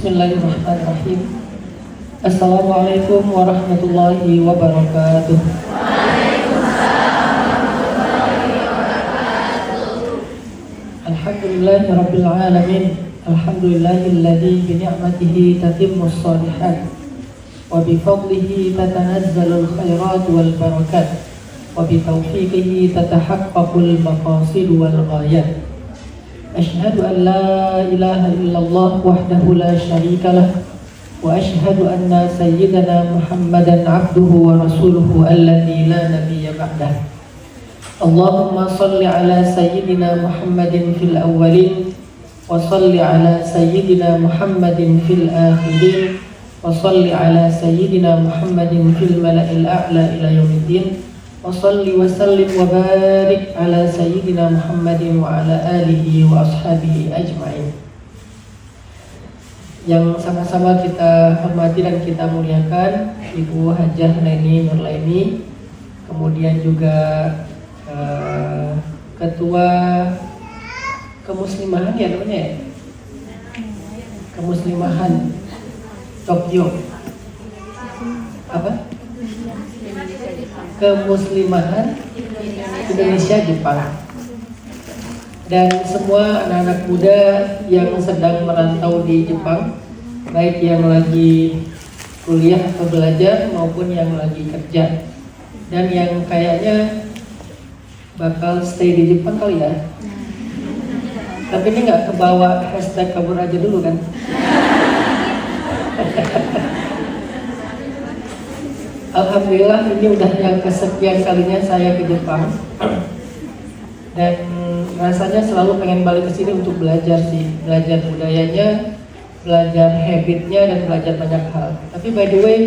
Bismillahirrahmanirrahim. Assalamualaikum warahmatullahi wabarakatuh. Alhamdulillahirabbil alamin. Alhamdulillahilladzi bi ni'matihi tatimmus shalihat wa bi fadlihi tatanazzalul khairat wal barakat wa bi taufiqihi tatahaqqaqul maqasid wal ghayat. Asyhadu an la ilaha illallah wahdahu la syarika lah wa asyhadu anna sayyidana Muhammadan abduhu wa rasuluhu alladzi la nabiyya ba'dah. Allahumma salli ala sayyidina Muhammadin fil awwalin wa salli ala sayyidina Muhammadin fil akhirin wa salli ala sayyidina Muhammadin fil mala'il a'la ila yaumiddin. Wa salli wa sallim wa barik ala sayyidina Muhammadin wa ala alihi wa ashabihi ajma'in. Yang sama-sama kita hormati dan kita muliakan Ibu Hajah Neni Nurlaini, kemudian juga Ketua Kemuslimahan ya namanya ya? Kemuslimahan Tokyo apa? Kemuslimahan Indonesia Jepang, dan semua anak-anak muda yang sedang merantau di Jepang, baik yang lagi kuliah atau belajar maupun yang lagi kerja, dan yang kayaknya bakal stay di Jepang kali ya. Tapi ini nggak kebawa hashtag kabur aja dulu kan? Alhamdulillah ini udah yang kesekian kalinya saya ke Jepang, dan rasanya selalu pengen balik ke sini untuk belajar sih, belajar budayanya, belajar habitnya, dan belajar banyak hal. Tapi by the way,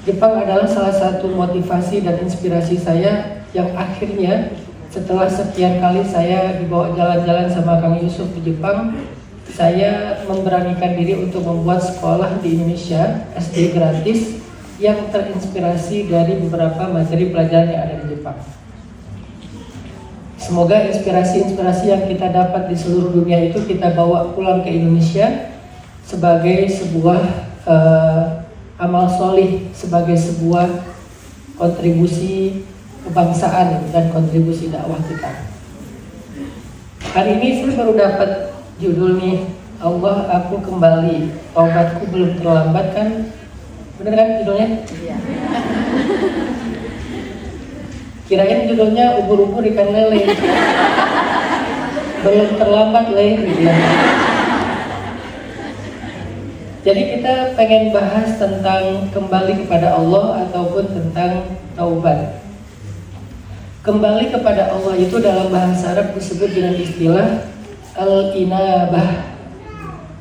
Jepang adalah salah satu motivasi dan inspirasi saya yang akhirnya setelah sekian kali saya dibawa jalan-jalan sama Kang Yusuf di Jepang, saya memberanikan diri untuk membuat sekolah di Indonesia SD gratis yang terinspirasi dari beberapa materi pelajaran yang ada di Jepang. Semoga inspirasi-inspirasi yang kita dapat di seluruh dunia itu kita bawa pulang ke Indonesia sebagai sebuah amal solih, sebagai sebuah kontribusi kebangsaan dan kontribusi dakwah kita. Hari ini saya baru dapat judul nih, Allah aku kembali, taubatku belum terlambat kan? Bener kan judulnya? Iya. Kirain judulnya ubur-ubur ikan lele. Belum terlambat lele gitu ya. Jadi kita pengen bahas tentang kembali kepada Allah ataupun tentang taubat. Kembali kepada Allah itu dalam bahasa Arab disebut dengan istilah al-inabah.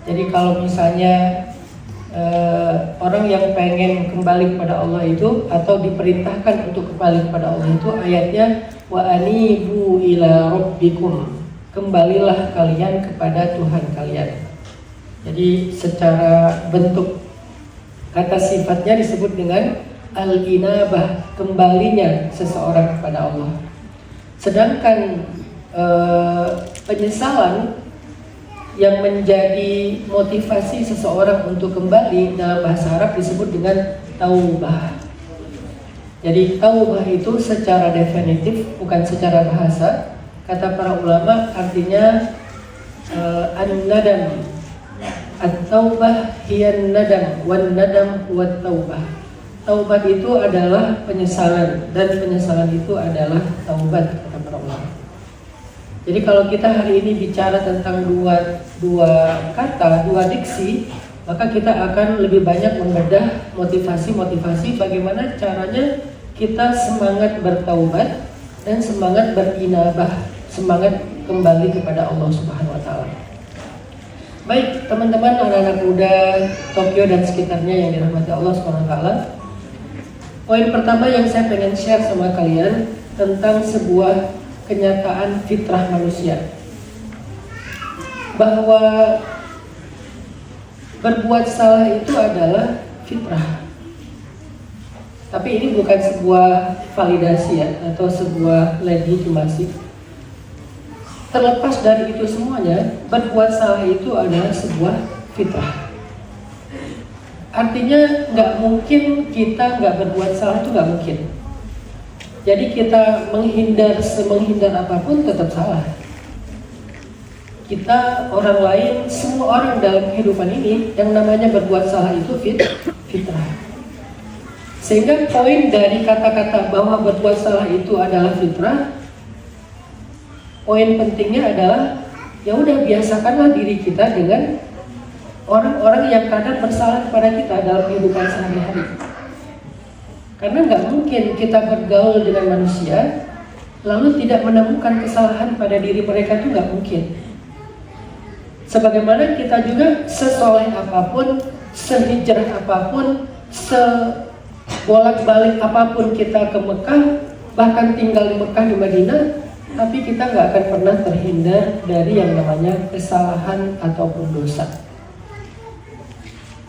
Jadi kalau misalnya orang yang pengen kembali kepada Allah itu atau diperintahkan untuk kembali kepada Allah itu, ayatnya wa anibu ila rabbikum, kembalilah kalian kepada Tuhan kalian. Jadi secara bentuk kata sifatnya disebut dengan al-inabah, kembalinya seseorang kepada Allah. Sedangkan penyesalan yang menjadi motivasi seseorang untuk kembali dalam bahasa Arab disebut dengan taubah. Jadi taubah itu secara definitif, bukan secara bahasa, kata para ulama artinya an-nadam. At-taubah hiyan nadam, wan nadam huwat taubah. Taubat itu adalah penyesalan, dan penyesalan itu adalah taubat, kata para ulama. Jadi kalau kita hari ini bicara tentang dua kata, dua diksi, maka kita akan lebih banyak membedah motivasi-motivasi bagaimana caranya kita semangat bertaubat dan semangat berinabah, semangat kembali kepada Allah Subhanahu wa taala. Baik, teman-teman anak-anak muda Tokyo dan sekitarnya yang dirahmati Allah Subhanahu wa taala. Poin pertama yang saya pengen share sama kalian tentang sebuah kenyataan fitrah manusia, bahwa berbuat salah itu adalah fitrah. Tapi ini bukan sebuah validasi ya, atau sebuah legitimasi. terlepas dari itu semuanya, berbuat salah itu adalah sebuah fitrah. Artinya nggak mungkin kita nggak berbuat salah, itu nggak mungkin. Jadi kita menghindar apapun tetap salah. Kita, orang lain, semua orang dalam kehidupan ini yang namanya berbuat salah itu fitrah. Sehingga poin dari kata-kata bahwa berbuat salah itu adalah fitrah, poin pentingnya adalah ya udah biasakanlah diri kita dengan orang-orang yang kadang bersalah kepada kita dalam kehidupan sehari-hari. Karena nggak mungkin kita bergaul dengan manusia lalu tidak menemukan kesalahan pada diri mereka, itu nggak mungkin. Sebagaimana kita juga sesoleh apapun, sehijrah apapun, sebolak-balik apapun kita ke Mekah, bahkan tinggal di Mekah, di Madinah, tapi kita nggak akan pernah terhindar dari yang namanya kesalahan ataupun dosa.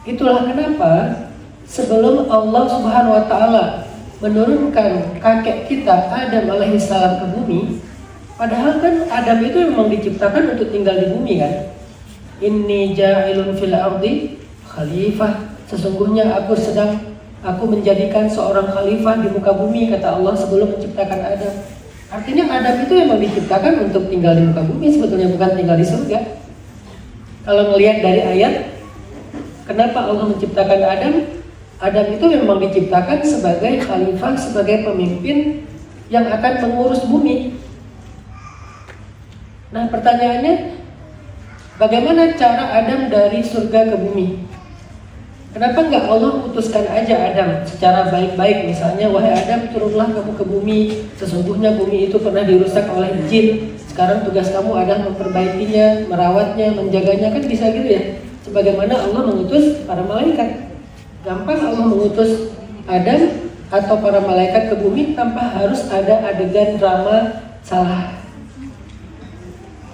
Itulah kenapa sebelum Allah Subhanahu wa Ta'ala menurunkan kakek kita Adam alaihissalam ke bumi, padahal kan Adam itu memang diciptakan untuk tinggal di bumi kan. Inni ja'ilun fil ardi khalifah, sesungguhnya aku menjadikan seorang khalifah di muka bumi, kata Allah sebelum menciptakan Adam. Artinya Adam itu memang diciptakan untuk tinggal di muka bumi, sebetulnya bukan tinggal di surga. Kalau melihat dari ayat, kenapa Allah menciptakan Adam? Adam itu memang diciptakan sebagai khalifah, sebagai pemimpin yang akan mengurus bumi. Nah pertanyaannya, bagaimana cara Adam dari surga ke bumi? Kenapa nggak Allah putuskan aja Adam secara baik-baik, misalnya, wahai Adam, turunlah kamu ke bumi, sesungguhnya bumi itu pernah dirusak oleh jin, sekarang tugas kamu adalah memperbaikinya, merawatnya, menjaganya, kan bisa gitu ya. Sebagaimana Allah mengutus para malaikat. Gampang Allah mengutus Adam atau para malaikat ke bumi tanpa harus ada adegan drama salah.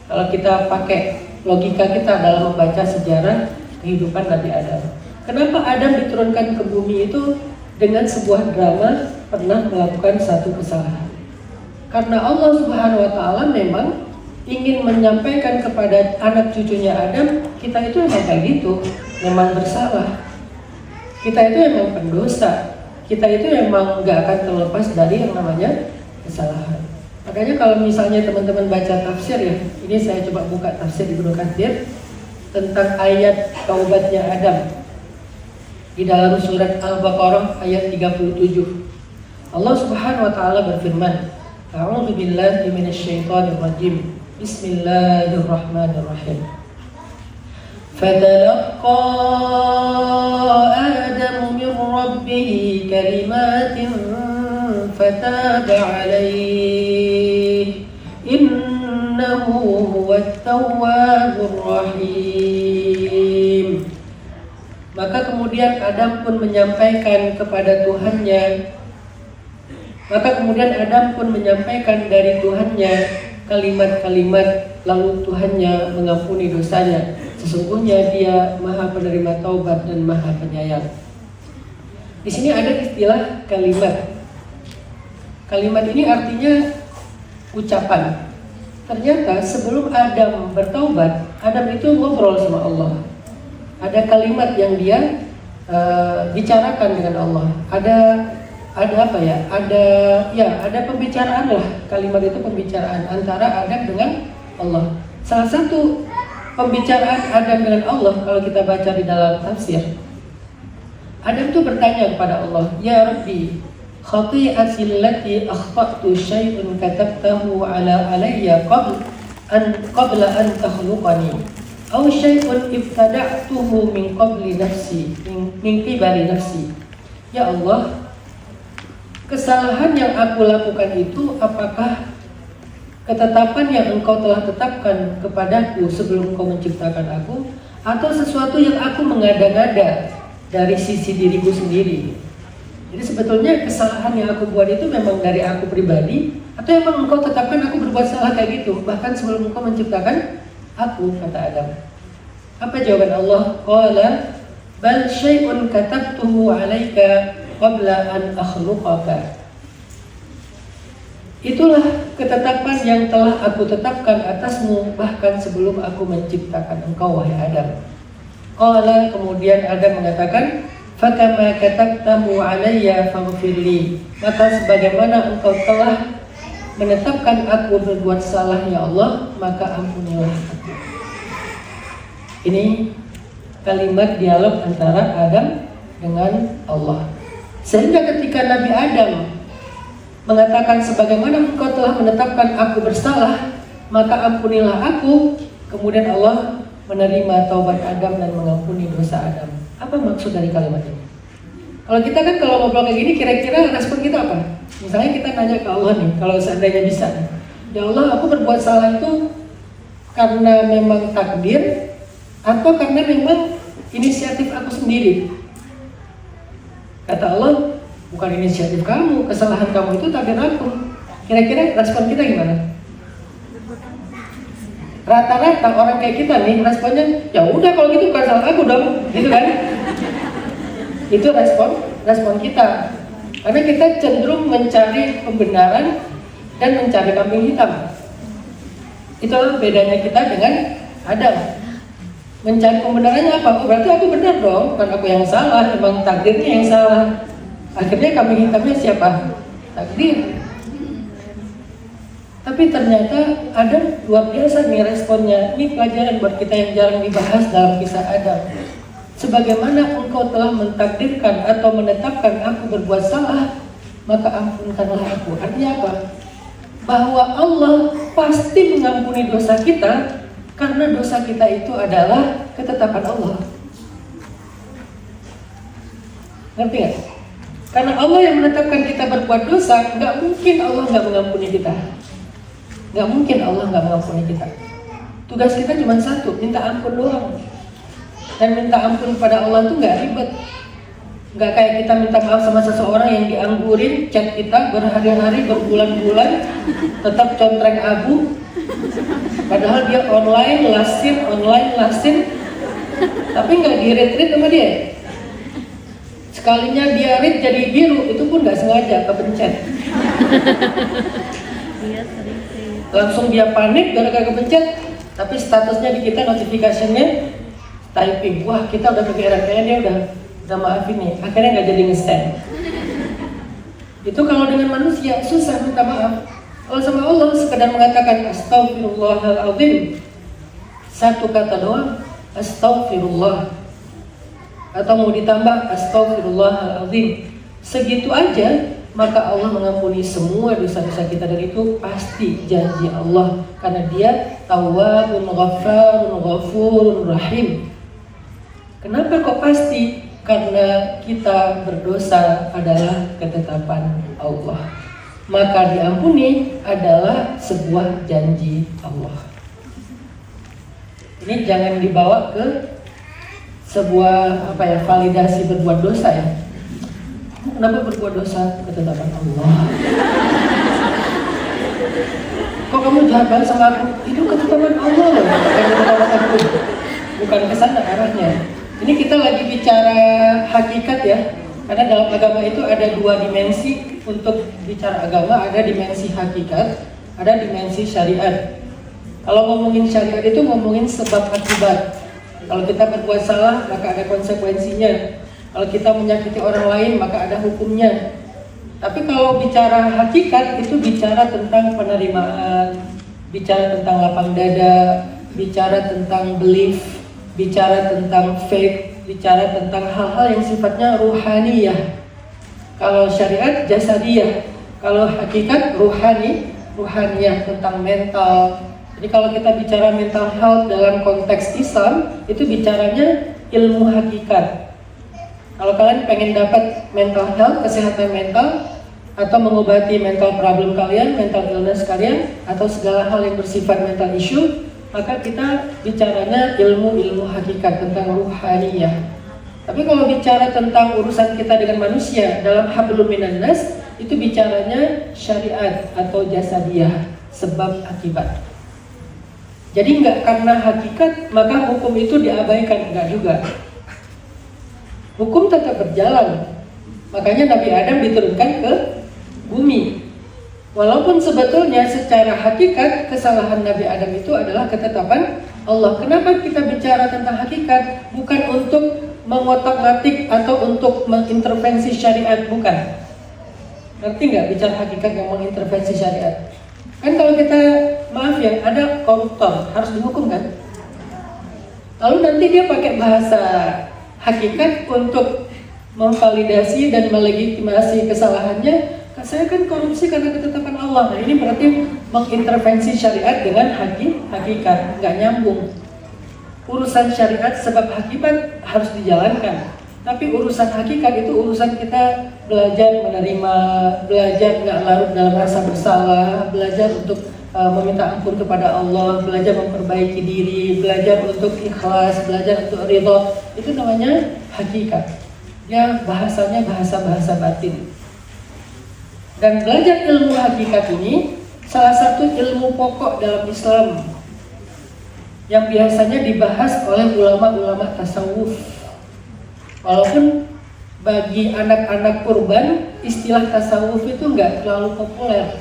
Kalau kita pakai logika kita dalam membaca sejarah kehidupan Nabi Adam, kenapa Adam diturunkan ke bumi itu dengan sebuah drama pernah melakukan satu kesalahan? Karena Allah Subhanahu wa Ta'ala memang ingin menyampaikan kepada anak cucunya Adam, kita itu memang kayak gitu, memang bersalah, kita itu memang pendosa, kita itu memang gak akan terlepas dari yang namanya kesalahan. Makanya kalau misalnya teman-teman baca tafsir ya, ini saya coba buka tafsir Ibnu Katsir tentang ayat taubatnya Adam di dalam surat Al-Baqarah ayat 37. Allah Subhanahu wa Ta'ala berfirman, A'udzu billahi minasyaitonir rajim. Bismillahirrahmanirrahim. Fatalaqa Adamu min rabbih kalimatin fataba alaihi innahu huwat tawwabur rahim. Maka kemudian Adam pun menyampaikan kepada Tuhannya, dari Tuhannya kalimat-kalimat, lalu Tuhannya mengampuni dosanya. Sesungguhnya Dia Maha Penerima Taubat dan Maha Penyayang. Di sini ada istilah kalimat. Kalimat ini artinya ucapan. Ternyata sebelum Adam bertaubat, Adam itu ngobrol sama Allah. Ada kalimat yang dia bicarakan dengan Allah. Ada pembicaraan lah. Kalimat itu pembicaraan antara Adam dengan Allah. Salah satu pembicaraan Adam dengan Allah, kalau kita baca di dalam tafsir, Adam itu bertanya kepada Allah, Ya Rabbi, khati'ati allati akhta'tu syai'un katabtahu alayya qabla an takhluqani aw syai'un ibtada'tuhu min qibali nafsi. Ya Allah, kesalahan yang aku lakukan itu apakah ketetapan yang Engkau telah tetapkan kepadaku sebelum Engkau menciptakan aku, atau sesuatu yang aku mengada-ngada dari sisi diriku sendiri? Jadi sebetulnya kesalahan yang aku buat itu memang dari aku pribadi, atau memang Engkau tetapkan aku berbuat salah kayak gitu bahkan sebelum Engkau menciptakan aku, kata Adam. Apa jawaban Allah? Qala bal syai'un katabtuhu 'alaika qabla an akhluqaka Itulah ketetapan yang telah aku tetapkan atasmu bahkan sebelum aku menciptakan engkau wahai Adam. Qala, kemudian Adam mengatakan, fakama katabtamu alayya faghfirli, maka sebagaimana engkau telah menetapkan aku berbuat salah ya Allah, maka ampunilah aku. Ini kalimat dialog antara Adam dengan Allah. Sehingga ketika Nabi Adam mengatakan sebagaimana engkau telah menetapkan aku bersalah, maka ampunilah aku, kemudian Allah menerima taubat Adam dan mengampuni dosa Adam. Apa maksud dari kalimat ini? Kalau kita kan kalau ngobrol kayak gini, kira-kira respon kita apa? Misalnya kita nanya ke Allah nih, kalau seandainya bisa, ya Allah, aku berbuat salah itu karena memang takdir atau karena memang inisiatif aku sendiri? Kata Allah, bukan inisiatif kamu, kesalahan kamu itu takdir aku. Kira-kira respon kita gimana? Rata-rata orang kayak kita nih responnya, ya udah kalau gitu bukan salah aku dong, gitu kan? Itu respon kita. Karena kita cenderung mencari pembenaran dan mencari kambing hitam. Itulah bedanya kita dengan Adam. Mencari pembenarannya apa? Oh, berarti aku benar dong, bukan aku yang salah, emang takdirnya yang salah. Akhirnya kambing hitamnya siapa? Takdir. Tapi ternyata Adam luar biasa nih responnya. Ini pelajaran buat kita yang jarang dibahas dalam kisah Adam. Sebagaimana engkau telah mentakdirkan atau menetapkan aku berbuat salah, maka ampunkanlah aku. Artinya apa? Bahwa Allah pasti mengampuni dosa kita, karena dosa kita itu adalah ketetapan Allah. Ngerti gak? Karena Allah yang menetapkan kita berbuat dosa, gak mungkin Allah gak mengampuni kita. Gak mungkin Allah gak mengampuni kita. Tugas kita cuma satu, minta ampun doang. Dan minta ampun pada Allah itu gak ribet. Gak kayak kita minta maaf sama seseorang yang dianggurin chat kita berhari-hari, berbulan-bulan, tetap contreng abu. Padahal dia online lasin, tapi gak di-read sama dia. Sekalinya dia read jadi biru, itu pun gak sengaja kepencet. Langsung dia panik gara-gara kepencet, tapi statusnya di kita notifikasinya typing. Wah, kita udah kegeeran, kayaknya dia udah maafin nih. Akhirnya nggak jadi nge-send. Itu kalau dengan manusia susah minta maaf. Kalau sama Allah sekedar mengatakan astaghfirullahaladzim, satu kata doang, astaghfirullah, atau mau ditambah astaghfirullahaladzim, segitu aja, maka Allah mengampuni semua dosa-dosa kita. Dan itu pasti janji Allah, karena dia tawwabun ghaffarun ghafurun rahim. Kenapa kok pasti? Karena kita berdosa adalah ketetapan Allah, maka diampuni adalah sebuah janji Allah. Ini jangan dibawa ke sebuah validasi berbuat dosa ya. Kenapa berbuat dosa? Ketetapan Allah. Kok kamu jahat banget sama aku? Itu ketetapan Allah loh, bukan ketetapan aku. Bukan kesana arahnya. Ini kita lagi bicara hakikat ya. Karena dalam agama itu ada dua dimensi. Untuk bicara agama ada dimensi hakikat, ada dimensi syariat. Kalau ngomongin syariat itu ngomongin sebab akibat. Kalau kita berbuat salah maka ada konsekuensinya. Kalau kita menyakiti orang lain maka ada hukumnya. Tapi kalau bicara hakikat itu bicara tentang penerimaan, bicara tentang lapang dada, bicara tentang belief, bicara tentang faith, bicara tentang hal-hal yang sifatnya ruhaniyah. Kalau syariat jasadiyah, kalau hakikat ruhaniyah tentang mental. Jadi kalau kita bicara mental health dalam konteks Islam, itu bicaranya ilmu hakikat. Kalau kalian pengen dapat mental health, kesehatan mental, atau mengobati mental problem kalian, mental illness kalian, atau segala hal yang bersifat mental issue, maka kita bicaranya ilmu hakikat tentang ruhaniyah. Tapi kalau bicara tentang urusan kita dengan manusia dalam hablum minan nas, itu bicaranya syariat atau jasadiyah, sebab akibat. Jadi enggak karena hakikat maka hukum itu diabaikan, enggak juga. Hukum tetap berjalan. Makanya Nabi Adam diturunkan ke bumi. Walaupun sebetulnya secara hakikat kesalahan Nabi Adam itu adalah ketetapan Allah. Kenapa kita bicara tentang hakikat? Bukan untuk mengotak-ngatik atau untuk mengintervensi syariat, bukan. Ngerti nggak bicara hakikat yang mengintervensi syariat? Kan kalau kita, maaf ya, ada koruptor, harus dihukum kan? Lalu nanti dia pakai bahasa hakikat untuk memvalidasi dan melegitimasi kesalahannya. Saya kan korupsi karena ketetapan Allah. Nah ini berarti mengintervensi syariat dengan hakikat, nggak nyambung. Urusan syariat sebab hakikat harus dijalankan, tapi urusan hakikat itu urusan kita belajar menerima, belajar nggak larut dalam rasa bersalah, belajar untuk meminta ampun kepada Allah, belajar memperbaiki diri, belajar untuk ikhlas, belajar untuk ridho. Itu namanya hakikat. Ya bahasanya bahasa batin. Dan belajar ilmu hakikat ini salah satu ilmu pokok dalam Islam yang biasanya dibahas oleh ulama-ulama tasawuf. Walaupun bagi anak-anak urban istilah tasawuf itu nggak terlalu populer,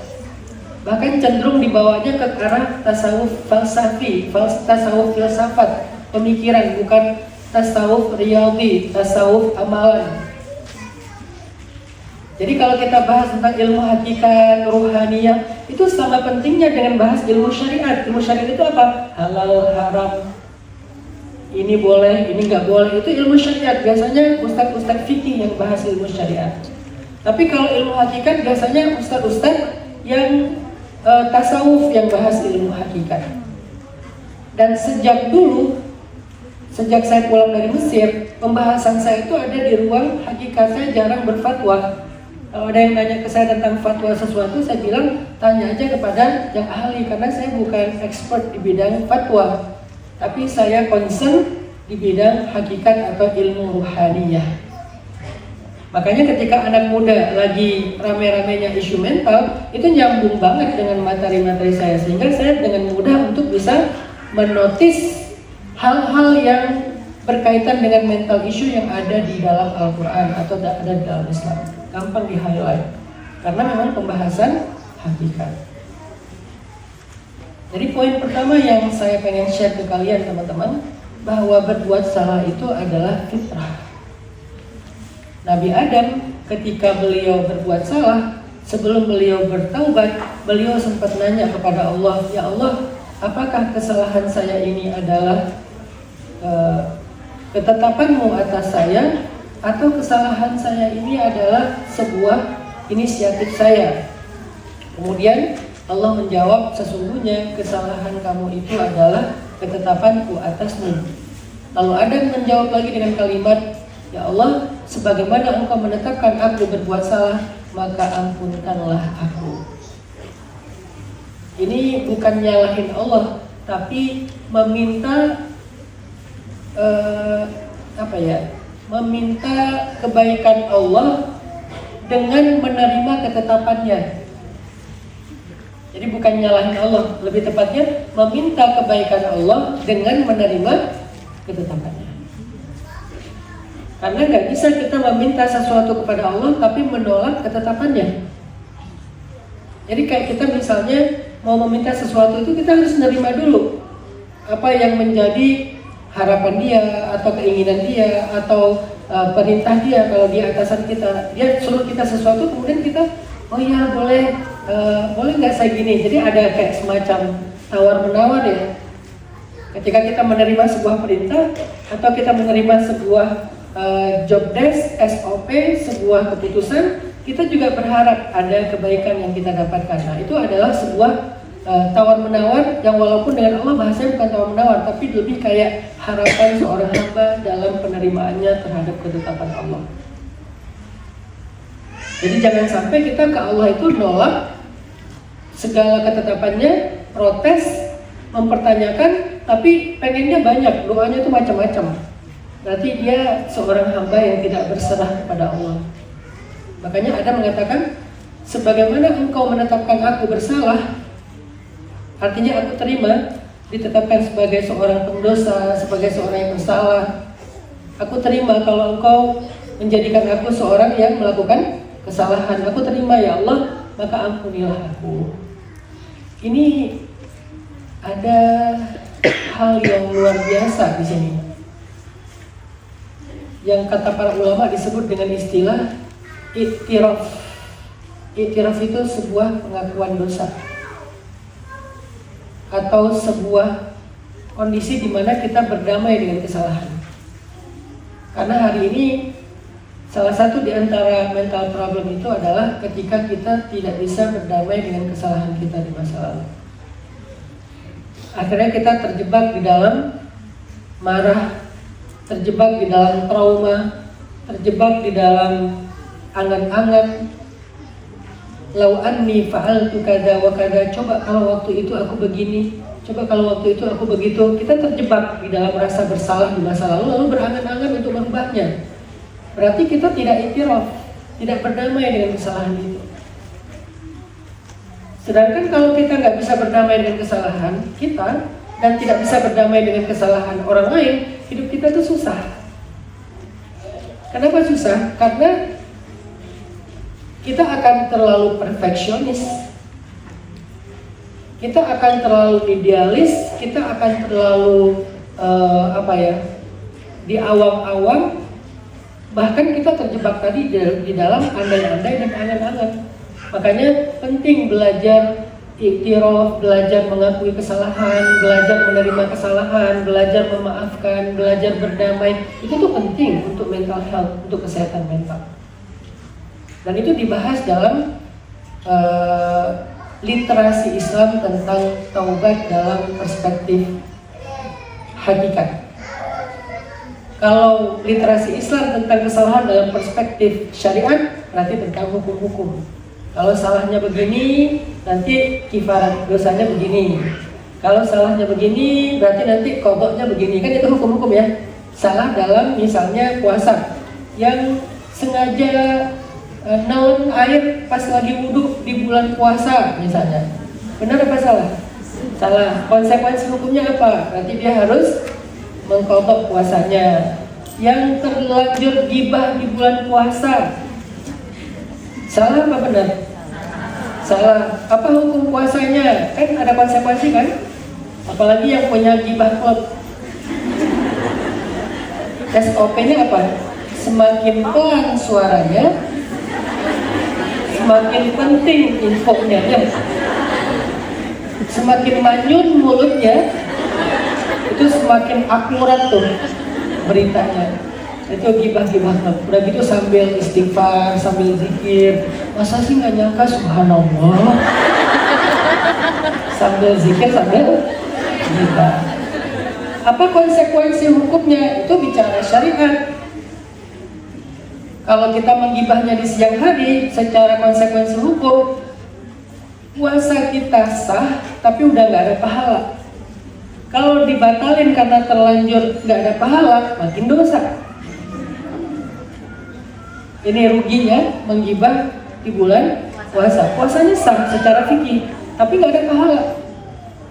bahkan cenderung dibawanya ke arah tasawuf falsafi, tasawuf filsafat, pemikiran, bukan tasawuf riyadhi, tasawuf amalan. Jadi kalau kita bahas tentang ilmu hakikat, ruhaniyah, itu sama pentingnya dengan bahas ilmu syariat. Ilmu syariat itu apa? Halal, haram, ini boleh, ini nggak boleh. Itu ilmu syariat. Biasanya ustadz-ustadz fikih yang bahas ilmu syariat. Tapi kalau ilmu hakikat biasanya ustadz-ustadz yang tasawuf yang bahas ilmu hakikat. Dan sejak dulu, sejak saya pulang dari Mesir, pembahasan saya itu ada di ruang hakikat. Saya jarang berfatwa. Kalau ada yang nanya ke saya tentang fatwa sesuatu, saya bilang tanya aja kepada yang ahli, karena saya bukan expert di bidang fatwa, tapi saya concern di bidang hakikat atau ilmu ruhaniyah. Makanya ketika anak muda lagi rame-ramenya isu mental, itu nyambung banget dengan materi-materi saya, sehingga saya dengan mudah untuk bisa menotis hal-hal yang berkaitan dengan mental issue yang ada di dalam Al-Quran atau ada di dalam Islam. Gampang di highlight karena memang pembahasan hakikat. Jadi poin pertama yang saya pengen share ke kalian teman-teman, bahwa berbuat salah itu adalah fitrah. Nabi Adam ketika beliau berbuat salah, sebelum beliau bertaubat, beliau sempat nanya kepada Allah, ya Allah, apakah kesalahan saya ini adalah ketetapanmu atas saya, atau kesalahan saya ini adalah sebuah inisiatif saya? Kemudian Allah menjawab, sesungguhnya kesalahan kamu itu adalah ketetapanku atasmu. Lalu Adam menjawab lagi dengan kalimat, ya Allah, sebagaimana engkau menetapkan aku berbuat salah, maka ampunkanlah aku. Ini bukan nyalahin Allah, tapi meminta meminta kebaikan Allah dengan menerima ketetapannya. Jadi bukan nyalahin Allah, lebih tepatnya meminta kebaikan Allah dengan menerima ketetapannya. Karena nggak bisa kita meminta sesuatu kepada Allah tapi menolak ketetapannya. Jadi kayak kita misalnya mau meminta sesuatu itu kita harus menerima dulu apa yang menjadi harapan dia atau keinginan dia atau perintah dia. Kalau dia atasan kita, dia suruh kita sesuatu, kemudian kita, oh iya boleh nggak saya gini. Jadi ada kayak semacam tawar menawar ya. Ketika kita menerima sebuah perintah atau kita menerima sebuah job desk, SOP, sebuah keputusan, kita juga berharap ada kebaikan yang kita dapatkan. Nah itu adalah sebuah tawar menawar yang walaupun dengan Allah bahasanya bukan tawar menawar, tapi lebih kayak harapan seorang hamba dalam penerimaannya terhadap ketetapan Allah. Jadi jangan sampai kita ke Allah itu nolak segala ketetapannya, protes, mempertanyakan, tapi pengennya banyak, doanya itu macam-macam. Berarti dia seorang hamba yang tidak berserah kepada Allah. Makanya Adam mengatakan, sebagaimana engkau menetapkan aku bersalah, artinya aku terima ditetapkan sebagai seorang pendosa, sebagai seorang yang bersalah. Aku terima kalau engkau menjadikan aku seorang yang melakukan kesalahan. Aku terima ya Allah, maka ampunilah aku. Ini ada hal yang luar biasa di sini, yang kata para ulama disebut dengan istilah iktiraf. Iktiraf itu sebuah pengakuan dosa atau sebuah kondisi di mana kita berdamai dengan kesalahan. Karena hari ini salah satu di antara mental problem itu adalah ketika kita tidak bisa berdamai dengan kesalahan kita di masa lalu. Akhirnya kita terjebak di dalam marah, terjebak di dalam trauma, terjebak di dalam angan-angan. Lau anni fa'altu kada wa kada, coba kalau waktu itu aku begini, coba kalau waktu itu aku begitu. Kita terjebak di dalam rasa bersalah di masa lalu berangan-angan untuk merubahnya. Berarti kita tidak iktiraf, tidak berdamai dengan kesalahan itu. Sedangkan kalau kita nggak bisa berdamai dengan kesalahan kita dan tidak bisa berdamai dengan kesalahan orang lain, hidup kita tuh susah. Kenapa susah? Karena kita akan terlalu perfeksionis, kita akan terlalu idealis, kita akan terlalu di awam-awam, bahkan kita terjebak tadi di dalam andai-andai dan angan-angan. Makanya penting belajar iktiraf, belajar mengakui kesalahan, belajar menerima kesalahan, belajar memaafkan, belajar berdamai. Itu tuh penting untuk mental health, untuk kesehatan mental. Dan itu dibahas dalam literasi Islam tentang taubat dalam perspektif hakikat. Kalau literasi Islam tentang kesalahan dalam perspektif syariat, berarti tentang hukum-hukum. Kalau salahnya begini, nanti kifarat dosanya begini. Kalau salahnya begini, berarti nanti qadha-nya begini. Kan itu hukum-hukum ya. Salah dalam misalnya puasa, yang sengaja naon air pas lagi wudhu di bulan puasa misalnya, benar apa salah? Salah. Konsekuensi hukumnya apa? Berarti dia harus mengqadha puasanya. Yang terlanjur gibah di bulan puasa, salah apa benar? Salah. Apa hukum puasanya? Kan ada konsekuensi kan? Apalagi yang punya gibah klub. SOP-nya apa? Semakin pelan suaranya, semakin penting infonya ya. Semakin manyun mulutnya, itu semakin akurat tuh beritanya. Itu gibah-gibah. Udah gitu sambil istighfar, sambil zikir. Masa sih nggak nyangka, subhanallah. Sambil zikir, sambil gibah. Apa konsekuensi hukumnya? Itu bicara syariat. Kalau kita menggibahnya di siang hari, secara konsekuensi hukum, puasa kita sah, tapi udah nggak ada pahala. Kalau dibatalin karena terlanjur nggak ada pahala, makin dosa. Ini ruginya menggibah di bulan puasa. Puasanya sah secara fikih, tapi nggak ada pahala.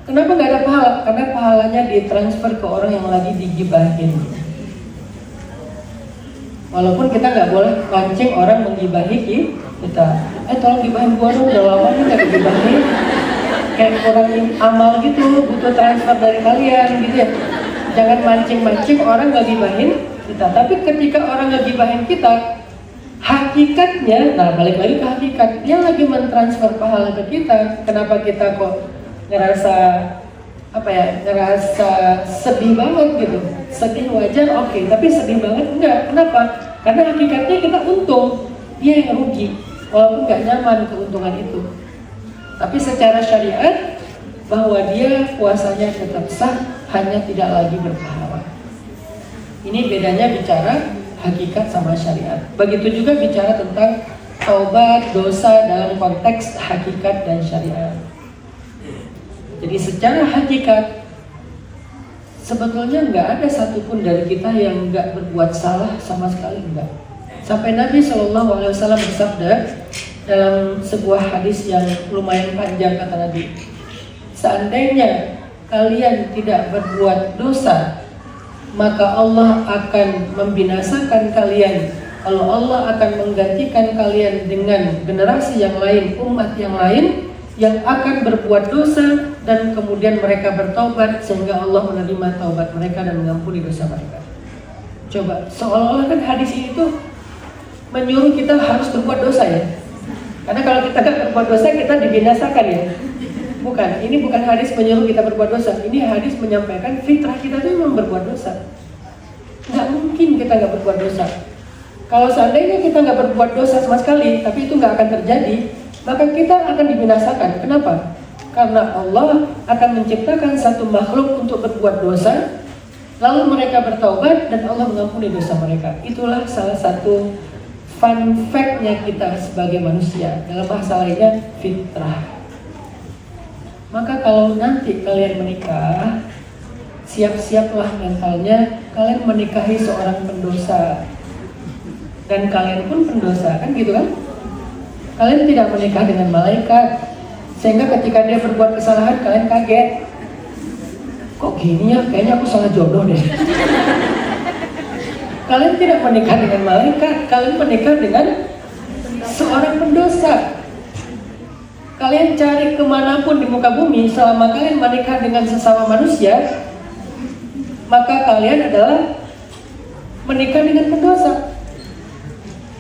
Kenapa nggak ada pahala? Karena pahalanya ditransfer ke orang yang lagi digibahin. Walaupun kita nggak boleh mancing orang menggibahi kita. Tolong gibahin gua dong, udah lama nih nggak digibahin. Kayak kurang amal gitu, butuh transfer dari kalian gitu ya. Jangan mancing-mancing orang nggak gibahin kita. Tapi ketika orang nggak gibahin kita, hakikatnya, nah balik lagi ke hakikat, dia lagi mentransfer pahala ke kita. Kenapa kita kok ngerasa ngerasa sedih banget gitu? Sedih wajar, oke, tapi sedih banget enggak. Kenapa? Karena hakikatnya kita untung, dia yang rugi, walaupun nggak nyaman keuntungan itu. Tapi secara syariat, bahwa dia puasanya tetap sah, hanya tidak lagi berpahala. Ini bedanya bicara hakikat sama syariat. Begitu juga bicara tentang taubat dosa dalam konteks hakikat dan syariat. Jadi secara hakikat, sebetulnya nggak ada satupun dari kita yang nggak berbuat salah sama sekali, enggak. Sampai Nabi SAW bersabda dalam sebuah hadis yang lumayan panjang, kata Nabi, seandainya kalian tidak berbuat dosa, maka Allah akan membinasakan kalian kalau Allah akan menggantikan kalian dengan generasi yang lain, umat yang lain yang akan berbuat dosa dan kemudian mereka bertaubat sehingga Allah menerima taubat mereka dan mengampuni dosa mereka. Coba, seolah-olah kan hadis ini tuh menyuruh kita harus berbuat dosa ya. Karena kalau kita gak berbuat dosa kita dibinasakan ya. Bukan, ini bukan hadis menyuruh kita berbuat dosa. Ini hadis menyampaikan fitrah kita tuh memang berbuat dosa. Gak mungkin kita gak berbuat dosa. Kalau seandainya kita gak berbuat dosa sama sekali, tapi itu gak akan terjadi, maka kita akan dibinasakan. Kenapa? Karena Allah akan menciptakan satu makhluk untuk berbuat dosa, lalu mereka bertaubat dan Allah mengampuni dosa mereka. Itulah salah satu fun fact-nya kita sebagai manusia. Dalam bahasa lainnya fitrah. Maka kalau nanti kalian menikah, siap-siaplah mentalnya kalian menikahi seorang pendosa. Dan kalian pun pendosa, kan gitu kan? Kalian tidak menikah dengan malaikat, sehingga ketika dia berbuat kesalahan kalian kaget. Kok gini ya? Kayaknya aku salah jodoh deh. Kalian tidak menikah dengan malaikat, kalian menikah dengan seorang pendosa. Kalian cari kemanapun di muka bumi, selama kalian menikah dengan sesama manusia, maka kalian adalah menikah dengan pendosa.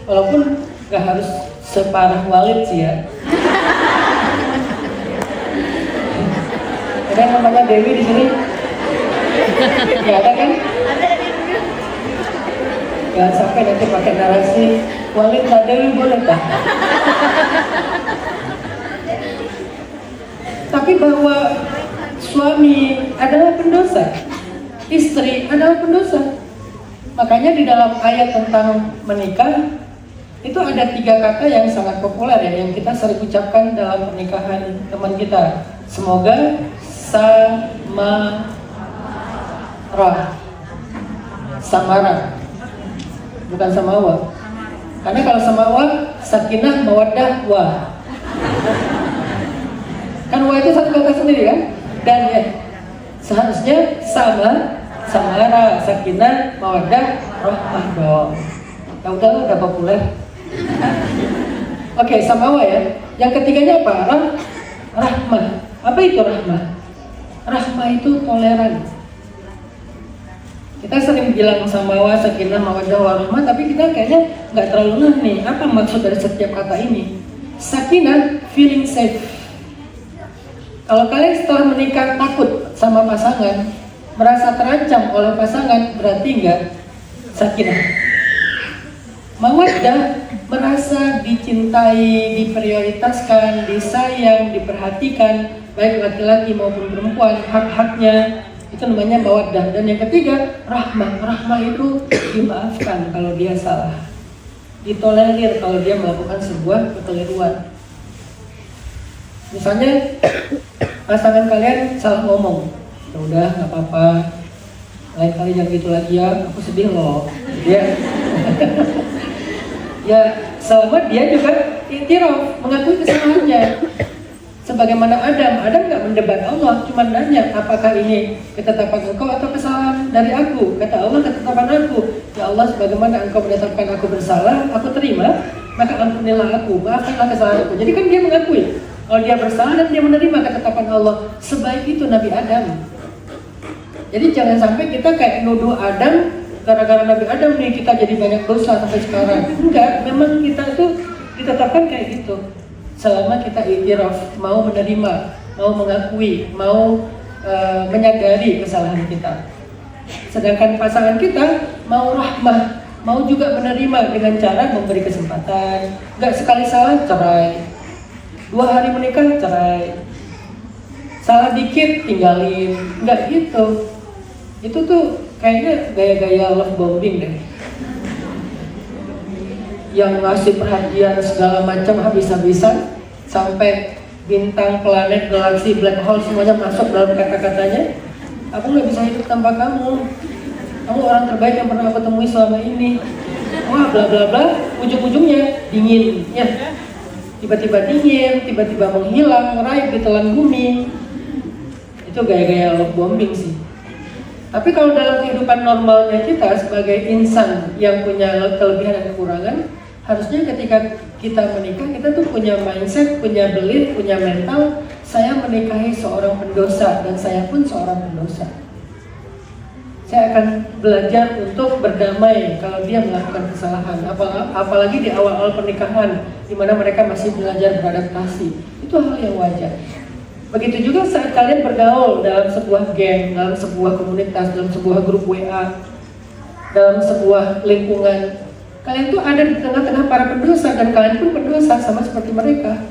Walaupun gak harus separah Walid sih ya. Ada yang namanya Dewi di sini? Ya ada kan? Jangan sampai nanti pakai narasi Walid tak Dewi boleh tak? Tapi bahwa suami adalah pendosa, istri adalah pendosa. Makanya di dalam ayat tentang menikah itu ada 3 kata yang sangat populer ya, yang kita sering ucapkan dalam pernikahan teman kita. Semoga samara, bukan samawa. Karena kalau samawa, sakinah, mawaddah, wa. Kan wa itu satu kata sendiri kan? Dan ya, seharusnya samara, sakinah, mawaddah, rahmah dong. Ya udah populer. Oke, samawa ya. Yang ketiganya apa? Rahmah. Apa itu rahmah? Rahmah itu toleran. Kita sering bilang samawa, sakinah, mawaddah, warahmah, tapi kita kayaknya nggak terlalu ngeh nih. Apa maksud dari setiap kata ini? Sakinah, feeling safe. Kalau kalian setelah menikah takut sama pasangan, merasa terancam oleh pasangan, berarti nggak sakinah. Mawaddah, merasa dicintai, diprioritaskan, disayang, diperhatikan, baik laki-laki maupun perempuan, hak-haknya, itu namanya mawaddah. Dan yang ketiga, rahmah. Rahmah itu dimaafkan kalau dia salah, ditolerir kalau dia melakukan sebuah kekeliruan. Misalnya pasangan kalian salah ngomong, ya udah nggak apa-apa, lain kali jangan gitu lagi ya, aku sedih loh. Ya selama dia juga iktiraf, mengakui kesalahannya. Sebagaimana Adam nggak mendebat Allah, cuma nanya apakah ini ketetapan engkau atau kesalahan dari aku. Kata Allah, ketetapan aku. Ya Allah, sebagaimana engkau menetapkan aku bersalah, aku terima, maka ampunilah aku, maafkanlah kesalahan aku. Jadi kan dia mengakui kalau dia bersalah dan dia menerima ketetapan Allah. Sebaik itu Nabi Adam. Jadi jangan sampai kita kayak nuduh Adam, gara-gara Nabi Adam nih kita jadi banyak dosa sampai sekarang. Enggak, memang kita itu ditetapkan kayak gitu. Selama kita iktiraf, mau menerima, mau mengakui, mau menyadari kesalahan kita. Sedangkan pasangan kita mau rahmah, mau juga menerima dengan cara memberi kesempatan. Enggak sekali salah cerai, 2 hari menikah cerai, salah dikit tinggalin. Enggak gitu. Itu tuh kayaknya gaya-gaya love bombing deh, yang ngasih perhatian segala macam habis-habisan, sampai bintang, planet, galaksi, black hole semuanya masuk dalam kata-katanya. Aku nggak bisa hidup tanpa kamu. Kamu orang terbaik yang pernah aku temui selama ini. Wah, bla bla bla. Ujung-ujungnya dingin, ya. Tiba-tiba dingin, tiba-tiba menghilang, meraih di telan bumi. Itu gaya-gaya love bombing sih. Tapi kalau dalam kehidupan normalnya kita sebagai insan yang punya kelebihan dan kekurangan, harusnya ketika kita menikah, kita tuh punya mindset, punya belief, punya mental, saya menikahi seorang pendosa dan saya pun seorang pendosa. Saya akan belajar untuk berdamai kalau dia melakukan kesalahan, apalagi di awal-awal pernikahan, di mana mereka masih belajar beradaptasi. Itu hal yang wajar. Begitu juga saat kalian bergaul dalam sebuah geng, dalam sebuah komunitas, dalam sebuah grup WA, dalam sebuah lingkungan, kalian tuh ada di tengah-tengah para pendosa dan kalian pun pendosa sama seperti mereka.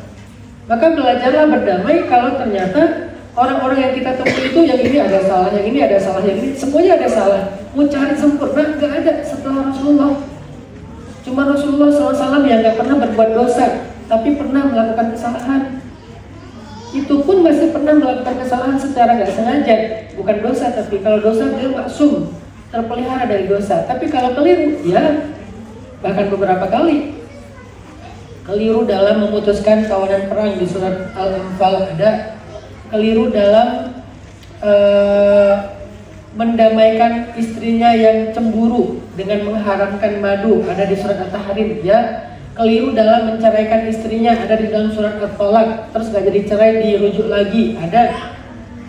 Maka belajarlah berdamai kalau ternyata orang-orang yang kita temui itu yang ini ada salah, yang ini ada salah, yang ini semuanya ada salah. Mau cari sempurna nggak ada setelah Rasulullah. Cuma Rasulullah SAW yang nggak pernah berbuat dosa, tapi pernah melakukan kesalahan. Itu pun masih pernah melakukan kesalahan secara nggak sengaja, bukan dosa, tapi kalau dosa dia maksum, terpelihara dari dosa. Tapi kalau keliru, ya bahkan beberapa kali keliru dalam memutuskan kawanan perang di surat Al-Anfal ada, keliru dalam mendamaikan istrinya yang cemburu dengan mengharamkan madu ada di surat At-Tahrim, ya. Keliru dalam menceraikan istrinya ada di dalam surat At-Thalaq, terus gak jadi cerai dirujuk lagi ada.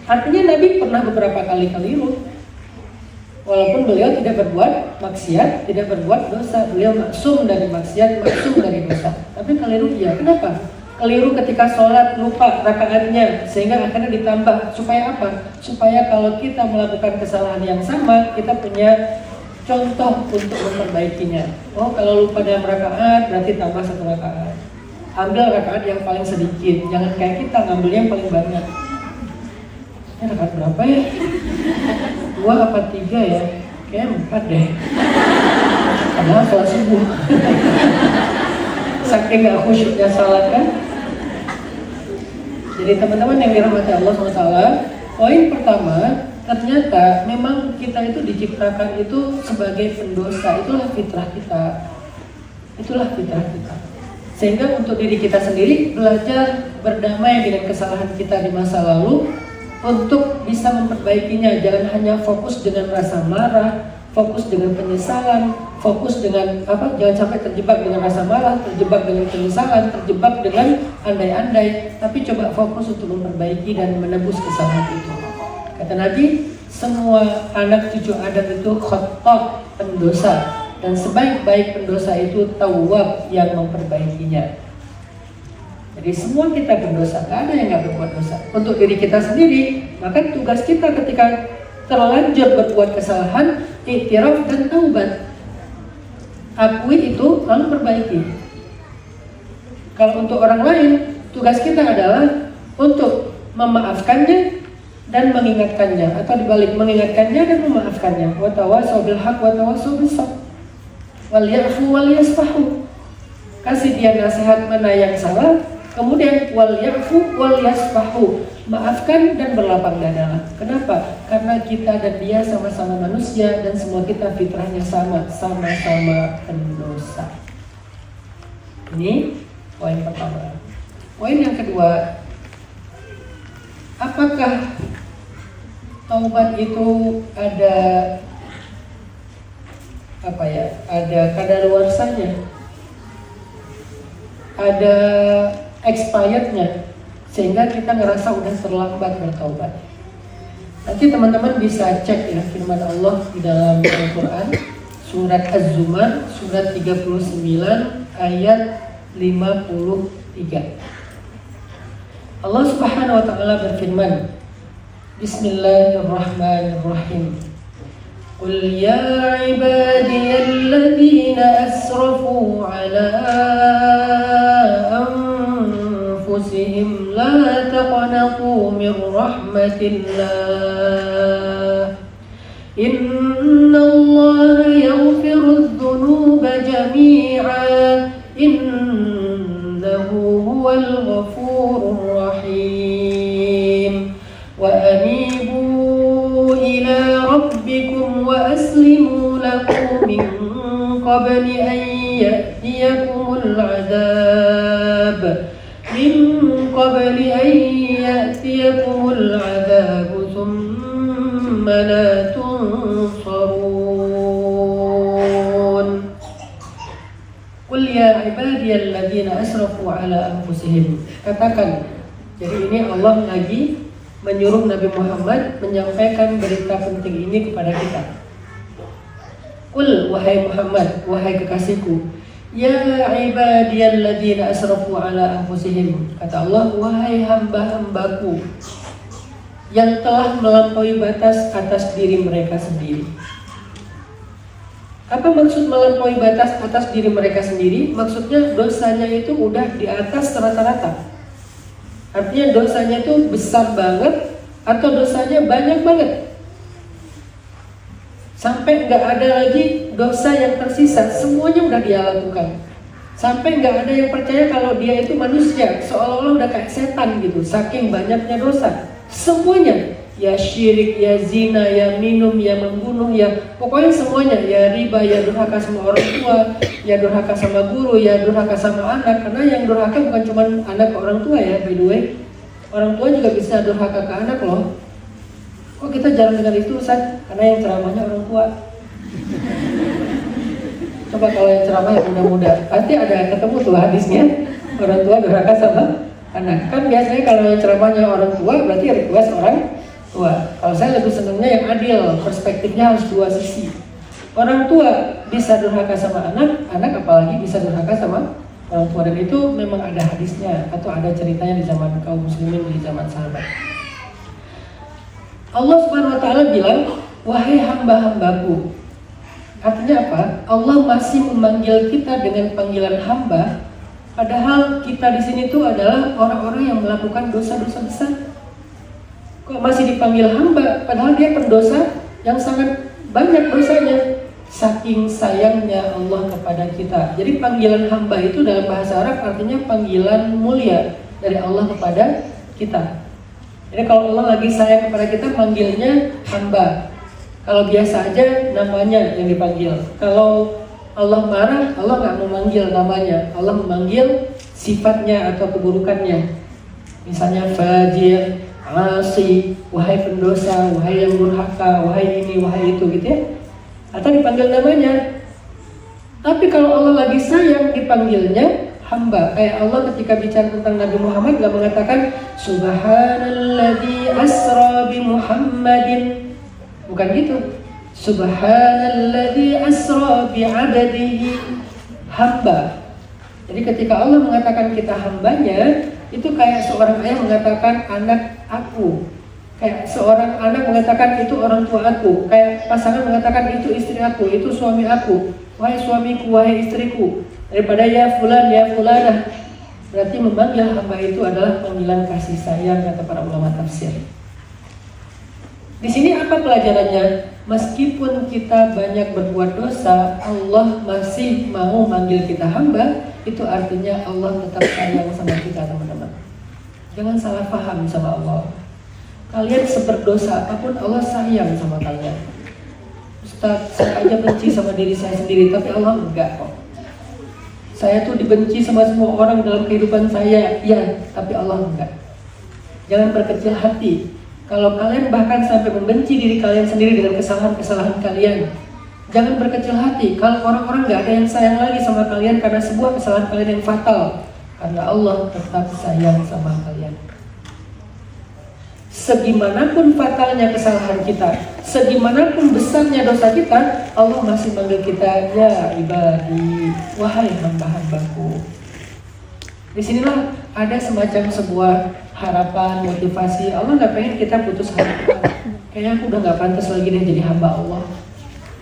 Artinya Nabi pernah beberapa kali keliru, walaupun beliau tidak berbuat maksiat, tidak berbuat dosa, beliau maksum dari maksiat, maksum dari dosa. Tapi keliru ya, kenapa? Keliru ketika sholat lupa rakaatnya sehingga akhirnya ditambah, supaya apa? Supaya kalau kita melakukan kesalahan yang sama, kita punya contoh untuk memperbaikinya. Oh, kalau lupa dalam rakaat berarti tambah 1 rakaat. Ambil rakaat yang paling sedikit, jangan kayak kita ngambil yang paling banyak. Ini rakaat berapa ya? 2 apa 3 ya? Kayaknya 4 deh. Padahal sholat subuh. Saking gak khusyuknya sholat kan. Jadi teman-teman yang dirahmati Allah SWT, poin pertama, ternyata memang kita itu diciptakan itu sebagai pendosa. Itulah fitrah kita. Itulah fitrah kita. Sehingga untuk diri kita sendiri belajar berdamai dengan kesalahan kita di masa lalu untuk bisa memperbaikinya. Jangan hanya fokus dengan rasa marah, fokus dengan penyesalan, fokus dengan jangan sampai terjebak dengan rasa marah, terjebak dengan penyesalan, terjebak dengan andai-andai, tapi coba fokus untuk memperbaiki dan menebus kesalahan itu. Kata Nabi, semua anak cucu Adam itu khotok, pendosa, dan sebaik-baik pendosa itu tawwab yang memperbaikinya. Jadi semua kita berdosa, gak ada yang gak berbuat dosa. Untuk diri kita sendiri, maka tugas kita ketika terlanjur berbuat kesalahan, iktiraf dan taubat. Akui itu, lalu perbaiki. Kalau untuk orang lain, tugas kita adalah untuk memaafkannya dan mengingatkannya, atau dibalik, mengingatkannya dan memaafkannya. Wa tawassaw bil haqq wa tawassaw bis sabr. Wal ya'fu wal yasfahu. Kasih dia nasihat mana yang salah, kemudian wal ya'fu wal yasfahu. Maafkan dan berlapang dada. Kenapa? Karena kita dan dia sama-sama manusia dan semua kita fitrahnya sama, sama-sama pendosa. Ini poin pertama. Poin yang kedua, apakah taubat itu ada ada kadaluarsanya, ada expirednya, sehingga kita ngerasa udah terlambat bertaubat. Nanti teman-teman bisa cek ya firman Allah di dalam Al-Quran, surat Az-Zumar, surat 39 ayat 53. Allah Subhanahu wa taala berfirman, Bismillahirrahmanirrahim. Qul ya ibadiyalladzina asrafu ala anfusihim la taqnatu min rahmatillah. Innallaha yaghfiru adh-dhunuba jami'an. Innahu huwal ghafurur rahim. Wa anibu ila rabbikum wa aslimu lahu min qabli an ya'tiyakumul 'adzab thumma la ينصرون Qul ya ibadiyalladzina asrafu ala anfusihim. Katakan, jadi ini Allah lagi menyuruh Nabi Muhammad menyampaikan berita penting ini kepada kita. Qul, wahai Muhammad, wahai kekasihku, ya ibadiyalladzina asrafu ala anfusihim. Kata Allah, wahai hamba-hambaku yang telah melampaui batas atas diri mereka sendiri. Apa maksud melampaui batas atas diri mereka sendiri? Maksudnya dosanya itu udah di atas rata-rata. Artinya dosanya itu besar banget atau dosanya banyak banget. Sampai nggak ada lagi dosa yang tersisa, semuanya udah dia lakukan. Sampai nggak ada yang percaya kalau dia itu manusia, seolah-olah udah kayak setan gitu, saking banyaknya dosa. Semuanya, ya syirik, ya zina, ya minum, ya membunuh, ya pokoknya semuanya, ya riba, ya durhaka sama orang tua, ya durhaka sama guru, ya durhaka sama anak. Karena yang durhaka bukan cuma anak ke orang tua ya, by the way. Orang tua juga bisa durhaka ke anak loh. Kok kita jarang dengar itu, Ustaz? Karena yang ceramahnya orang tua. Coba kalau yang ceramah yang muda-muda, pasti ada ketemu tuh hadisnya, orang tua durhaka sama anak. Kan biasanya kalau yang ceramahnya orang tua berarti request orang tua. Kalau saya lebih senangnya yang adil, perspektifnya harus dua sisi. Orang tua bisa durhaka sama anak, anak apalagi bisa durhaka sama orang tua. Dan itu memang ada hadisnya atau ada ceritanya di zaman kaum muslimin, di zaman sahabat. Allah Subhanahu wa taala bilang, wahai hamba-hambaku. Artinya apa? Allah masih memanggil kita dengan panggilan hamba, padahal kita di sini tuh adalah orang-orang yang melakukan dosa-dosa besar. Kok masih dipanggil hamba, padahal dia pendosa yang sangat banyak dosanya. Saking sayangnya Allah kepada kita. Jadi panggilan hamba itu dalam bahasa Arab artinya panggilan mulia dari Allah kepada kita. Jadi kalau Allah lagi sayang kepada kita, manggilnya hamba. Kalau biasa aja namanya yang dipanggil. Kalau Allah marah, Allah nggak memanggil namanya. Allah memanggil sifatnya atau keburukannya. Misalnya fajir, asi, wahai pendosa, wahai yang durhaka, wahai ini, wahai itu gitu ya. Atau dipanggil namanya. Tapi kalau Allah lagi sayang, dipanggilnya hamba. Kayak Allah ketika bicara tentang Nabi Muhammad gak mengatakan Subhanalladzi asra bi Muhammadin. Bukan gitu. Subhanalladzi asra bi 'abdihi, hamba. Jadi ketika Allah mengatakan kita hambanya, itu kayak seorang ayah mengatakan anak aku. Kayak seorang anak mengatakan itu orang tua aku. Kayak pasangan mengatakan itu istri aku, itu suami aku. Wahai suamiku, wahai istriku. Daripada ya fulan, ya fulanah. Berarti memanggil hamba itu adalah panggilan kasih sayang, kata para ulama tafsir. Di sini apa pelajarannya? Meskipun kita banyak berbuat dosa, Allah masih mau manggil kita hamba. Itu artinya Allah tetap sayang sama kita, teman-teman. Jangan salah paham sama Allah. Kalian seberdosa apapun, Allah sayang sama kalian. Ustaz, saya aja benci sama diri saya sendiri, tapi Allah enggak kok. Saya tuh dibenci sama semua orang dalam kehidupan saya, ya, tapi Allah enggak. Jangan berkecil hati. Kalau kalian bahkan sampai membenci diri kalian sendiri dengan kesalahan-kesalahan kalian, jangan berkecil hati. Kalau orang-orang enggak ada yang sayang lagi sama kalian karena sebuah kesalahan kalian yang fatal, karena Allah tetap sayang sama kalian. Segimanapun fatalnya kesalahan kita, segimanapun besarnya dosa kita, Allah masih manggil kita, ya ibadi, wahai hamba-hambaku. Disinilah ada semacam sebuah harapan, motivasi. Allah nggak pengen kita putus harapan. Kayaknya aku udah nggak pantas lagi deh jadi hamba Allah.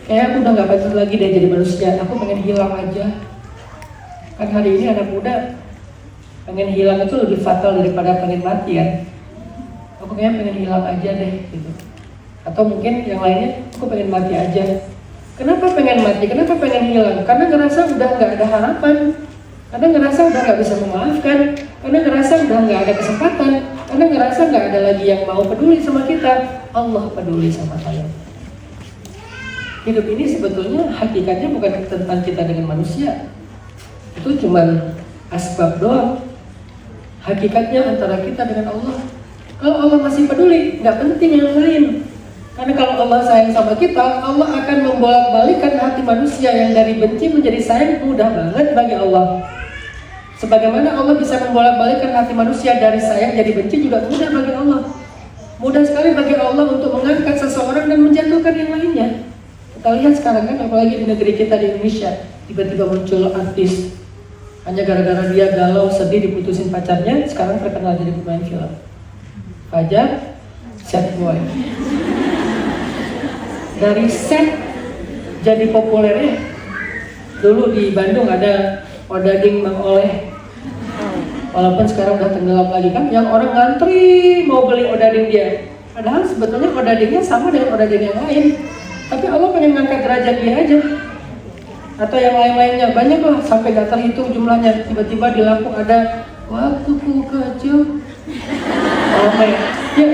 Kayaknya aku udah nggak pantas lagi deh jadi manusia. Aku pengen hilang aja. Kan hari ini anak muda pengen hilang itu lebih fatal daripada pengen mati kan. Aku kayaknya pengen hilang aja deh gitu. Atau mungkin yang lainnya, aku pengen mati aja. Kenapa pengen mati? Kenapa pengen hilang? Karena ngerasa udah nggak ada harapan. Karena ngerasa udah nggak bisa memaafkan. Karena ngerasa udah nggak ada kesempatan. Karena ngerasa nggak ada lagi yang mau peduli sama kita. Allah peduli sama kalian. Hidup ini sebetulnya hakikatnya bukan tentang kita dengan manusia. Itu cuman asbab doang. Hakikatnya antara kita dengan Allah. Kalau Allah masih peduli, nggak penting yang lain. Karena kalau Allah sayang sama kita, Allah akan membolak-balikkan hati manusia yang dari benci menjadi sayang. Mudah banget bagi Allah. Sebagaimana Allah bisa membolak-balikkan hati manusia dari sayang jadi benci, juga mudah bagi Allah. Mudah sekali bagi Allah untuk mengangkat seseorang dan menjatuhkan yang lainnya. Kita lihat sekarang kan, apalagi di negeri kita di Indonesia, tiba-tiba muncul artis hanya gara-gara dia galau, sedih, diputusin pacarnya, sekarang terkenal jadi pemain film. Fajar, sad boy. Dari set jadi populer ya. Dulu di Bandung ada Odading Mang Oleh. Walaupun sekarang udah tenggelam lagi kan, yang orang ngantri mau beli odading dia. Padahal sebetulnya odadingnya sama dengan odading yang lain. Tapi Allah pengen ngangkat derajat dia aja. Atau yang lain-lainnya, banyak lah sampai gak terhitung jumlahnya. Tiba-tiba di Lampung ada waktuku kecil. Oh my, ya,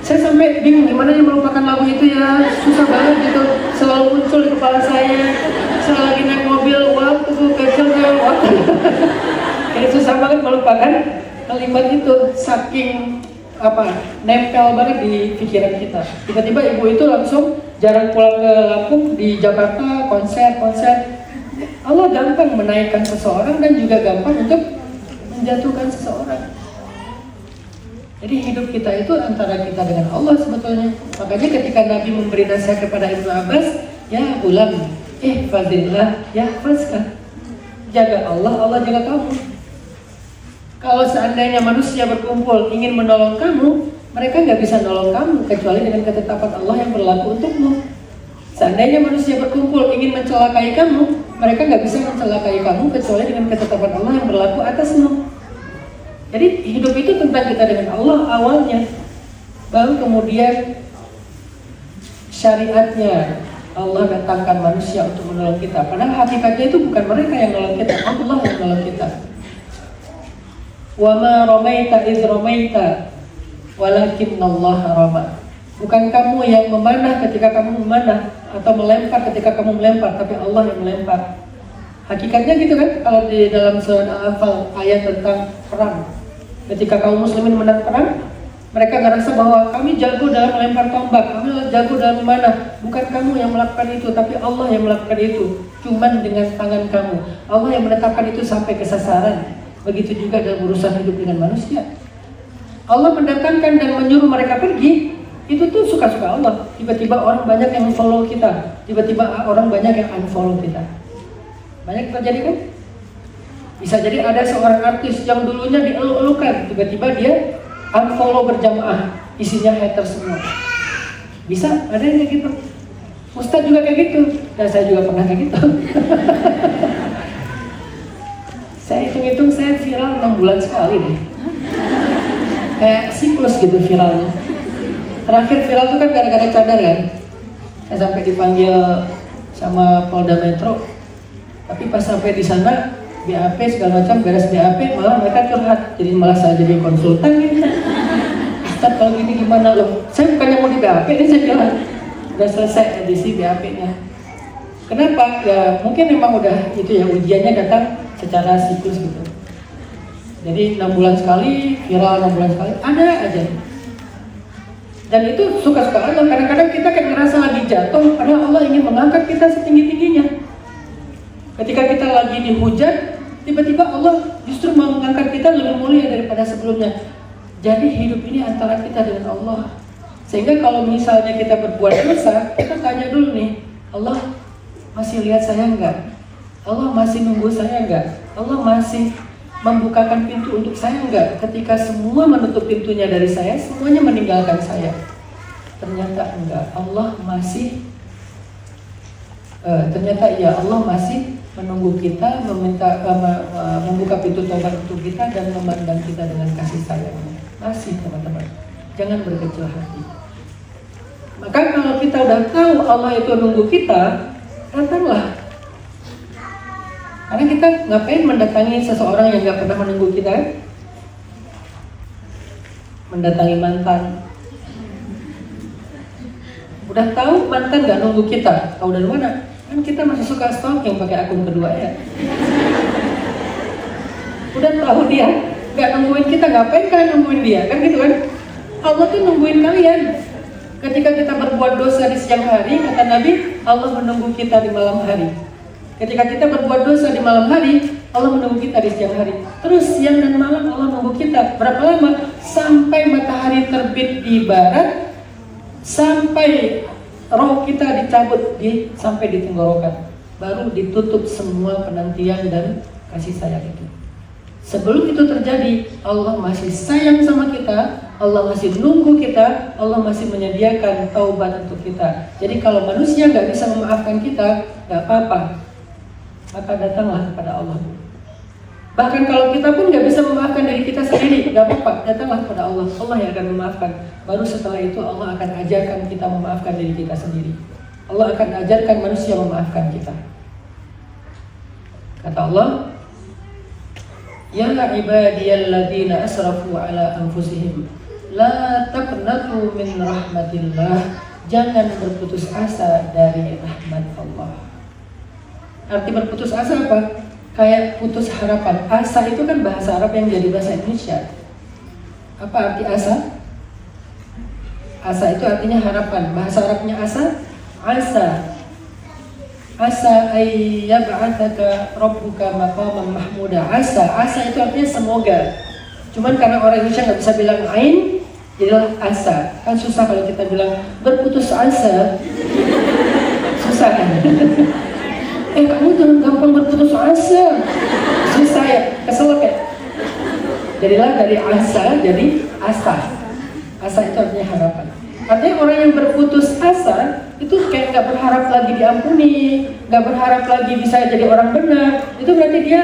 saya sampai bingung gimana yang melupakan lagu itu ya. Susah banget gitu, selalu muncul di kepala saya. Saya lagi naik mobil, waktuku kecil waktu. Kayak susah banget melupakan kalimat itu, saking nempel banget di pikiran kita. Tiba-tiba ibu itu langsung jarang pulang ke Lampung, di Jakarta konser. Allah gampang menaikkan seseorang dan juga gampang untuk menjatuhkan seseorang. Jadi hidup kita itu antara kita dengan Allah sebetulnya. Makanya ketika Nabi memberi nasihat kepada Ibnu Abbas, ya ulam, fadillah, ya fazkah. Jaga Allah, Allah jaga kamu. Kalau seandainya manusia berkumpul ingin menolong kamu, mereka nggak bisa nolong kamu kecuali dengan ketetapan Allah yang berlaku untukmu. Seandainya manusia berkumpul ingin mencelakai kamu, mereka nggak bisa mencelakai kamu kecuali dengan ketetapan Allah yang berlaku atasmu. Jadi hidup itu tentang kita dengan Allah awalnya, baru kemudian syariatnya Allah datangkan manusia untuk menolong kita. Padahal hakikatnya itu bukan mereka yang menolong kita, Allah yang menolong kita. Wa ma ramaita idz ramaita walakinnallaha rama. Bukan kamu yang memanah ketika kamu memanah atau melempar ketika kamu melempar, tapi Allah yang melempar. Hakikatnya gitu kan, kalau di dalam surah Al-Anfal ayat tentang perang. Ketika kaum muslimin menang perang, mereka ngerasa bahwa kami jago dalam melempar tombak, kami jago dalam memanah. Bukan kamu yang melakukan itu, tapi Allah yang melakukan itu. Cuman dengan tangan kamu. Allah yang menetapkan itu sampai ke sasaran. Begitu juga dalam urusan hidup dengan manusia. Allah mendatangkan dan menyuruh mereka pergi, itu tuh suka-suka Allah. Tiba-tiba orang banyak yang follow kita, tiba-tiba orang banyak yang unfollow kita. Banyak terjadi kan? Bisa jadi ada seorang artis yang dulunya dielu-elukan, tiba-tiba dia unfollow berjamaah, isinya hater semua. Bisa, ada yang kayak gitu. Ustadz juga kayak gitu, dan saya juga pernah kayak gitu. Saya hitung-hitung saya viral 6 bulan sekali deh. Kayak siklus gitu viralnya. Terakhir viral itu kan gara-gara cadar kan. Saya sampai dipanggil sama Polda Metro. Tapi pas sampai di sana, BAP segala macam, beres BAP, malah mereka curhat. Jadi malah saya jadi konsultan gitu. Ustadz kalau gini gimana loh? Saya bukannya mau di BAP, ini saya bilang udah selesai edisi BAP-nya. Kenapa? Ya mungkin memang udah itu ya, ujiannya datang secara siklus gitu. Jadi 6 bulan sekali, viral 6 bulan sekali, ada aja. Dan itu suka-suka Allah. Kadang-kadang kita kayak ngerasa lagi jatuh, padahal Allah ingin mengangkat kita setinggi-tingginya. Ketika kita lagi dihujat, tiba-tiba Allah justru mau mengangkat kita lebih mulia daripada sebelumnya. Jadi hidup ini antara kita dengan Allah. Sehingga kalau misalnya kita berbuat dosa, kita tanya dulu nih, Allah masih lihat saya enggak? Allah masih nunggu saya enggak? Allah masih membukakan pintu untuk saya enggak? Ketika semua menutup pintunya dari saya, semuanya meninggalkan saya. Ternyata enggak. Allah masih ternyata ya Allah masih menunggu kita, membuka pintu taubat untuk kita dan memandang kita dengan kasih sayangnya. Masih teman-teman, jangan berkecil hati. Maka kalau kita udah tahu Allah itu nunggu kita, datanglah. Karena kita ngapain mendatangi seseorang yang gak pernah menunggu kita? Mendatangi mantan. Udah tahu mantan gak nunggu kita, tahu dari mana? Kan kita masih suka stalking pakai akun kedua ya. Udah tahu dia gak nungguin kita, ngapain kalian nungguin dia? Kan gitu kan? Allah tuh nungguin kalian. Ketika kita berbuat dosa di siang hari, kata Nabi, Allah menunggu kita di malam hari. Ketika kita berbuat dosa di malam hari, Allah menunggu kita di siang hari. Terus siang dan malam Allah menunggu kita. Berapa lama? Sampai matahari terbit di barat, sampai roh kita dicabut sampai di tenggorokan. Baru ditutup semua penantian dan kasih sayang itu. Sebelum itu terjadi, Allah masih sayang sama kita, Allah masih nunggu kita, Allah masih menyediakan taubat untuk kita. Jadi kalau manusia nggak bisa memaafkan kita, nggak apa-apa, maka datanglah kepada Allah. Bahkan kalau kita pun nggak bisa memaafkan diri kita sendiri, nggak apa-apa, datanglah kepada Allah. Allah yang akan memaafkan. Baru setelah itu Allah akan ajarkan kita memaafkan diri kita sendiri. Allah akan ajarkan manusia memaafkan kita. Kata Allah, Ya ibadiyalladzina asrafu ala anfusihim la taqnatu min rahmatillah. Jangan berputus asa dari rahmat Allah. Arti berputus asa apa? Kayak putus harapan. Asa itu kan bahasa Arab yang jadi bahasa Indonesia. Apa arti asa? Asa itu artinya harapan. Bahasa Arabnya asa. Asa ayyab'ataka rabbuka maqaman mahmuda. Asa itu artinya semoga. Cuman karena orang Indonesia nggak bisa bilang ain, jadilah asa. Kan susah kalau kita bilang berputus asa. Susah kan? Kamu jangan gampang berputus asa. Susah ya, kesel ya. Jadilah dari asa jadi asa. Asa itu artinya harapan. Artinya orang yang berputus asa itu kayak nggak berharap lagi diampuni, nggak berharap lagi bisa jadi orang benar. Itu berarti dia